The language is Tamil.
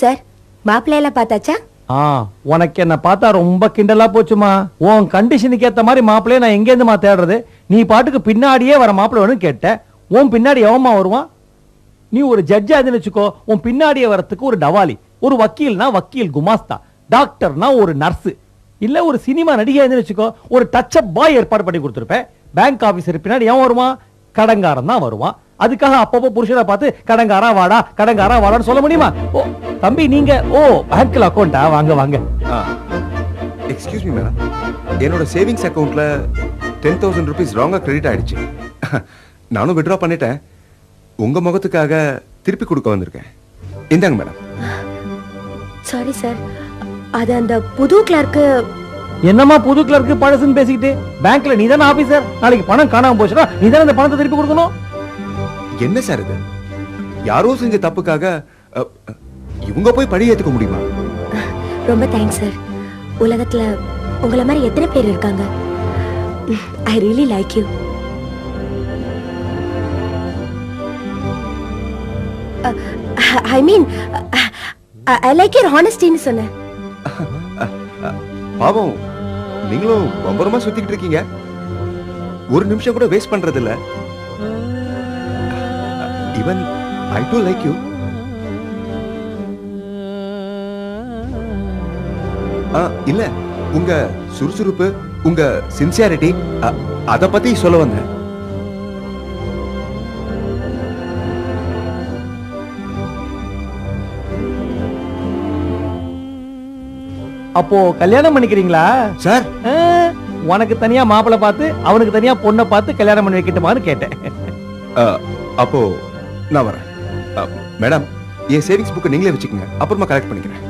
சார், மாப்பிள்ளையெல்லாம் பார்த்தாச்சா? உனக்கு என்ன பார்த்தா ரொம்ப கிண்டலா போச்சுமா. உன் கண்டிஷனுக்கு ஏத்த மாதிரி மாப்பிள்ளைய நான் எங்க இருந்துமா தேடுறது? நீ பாட்டுக்கு பின்னாடியே வர மாப்பிள்ளை வேணும்னு கேட்ட. உன் பின்னாடி எவமா வருவான்? நீ ஒரு ஜட்ஜா இருந்து வச்சுக்கோ, உன் பின்னாடியே வரத்துக்கு ஒரு டவாலி, ஒரு வக்கீல்னா வக்கீல் குமாஸ்தா, டாக்டர்னா ஒரு நர்ஸ், இல்ல ஒரு சினிமா நடிகை இருந்து வச்சுக்கோ, ஒரு டச் அப் பாய் ஏற்பாடு பண்ணி கொடுத்துருப்பேன். பேங்க் ஆபீசர் பின்னாடி எவன் வருவான்? கடங்காரன் தான் வருவான். அதுக்காக அப்பப்போ புருஷனை பார்த்து கடங்காரா வாடா கடங்காரா வாடான்னு சொல்ல முடியுமா? ஓ தம்பி, நீங்க பேங்க்ல அக்கௌண்டா? வாங்க வாங்க. எக்ஸ்கியூஸ் மீ மேடம், என்னோட சேவிங்ஸ் அக்கவுண்ட்ல 10,000 rupees ராங்கா கிரெடிட் ஆயிடுச்சு. நானும் வித்ட்ரா பண்ணிட்டேன். உங்க முகத்துக்காக திருப்பி கொடுக்க வந்திருக்கேன். இந்தாங்க மேடம். சாரி சார், அது அந்த புது கிளர்க்கு. என்னமா புது கிளர்க்கு பழசுன்னு பேசிக்கிட்டு? பேங்க்ல நீ தானே ஆபீசர். நாளைக்கு பணம் காணாம போச்சுன்னா நீ தானே அந்த பணத்தை திருப்பி கொடுக்கணும். என்ன சார் இது? யாரோ செஞ்ச தப்புக்காக இவங்க போய் பழி ஏத்துக்க முடியுமா? ரொம்ப தேங்க்ஸ் சார். உலகத்துல உங்களை மாதிரி எத்தனை பேர் இருக்காங்க. I really like you. I mean I like your ஹானஸ்டின்னு சொன்னேன். பாவம், நீங்களும் பம்பரமா சுத்திக்கிட்டு இருக்கீங்க. ஒரு நிமிஷம் கூட வேஸ்ட் பண்றது இல்ல. Even I to like you. இல்ல, உங்க சுறுசுறுப்பு, உங்க சின்சியாரிட்டி, அத பத்தி சொல்ல வந்தேன். அப்போ கல்யாணம் பண்ணிக்கிறீங்களா சார்? உனக்கு தனியா மாப்பிள்ளை பார்த்து அவனுக்கு தனியா பொண்ணை பார்த்து கல்யாணம் பண்ணி வைக்கட்டுமான்னு கேட்டேன். அப்போ நான் வரேன். மேடம், என் சேவிங்ஸ் புக்கை நீங்களே வச்சுக்கோங்க, அப்புறமா கலெக்ட் பண்ணிக்கிறேன்.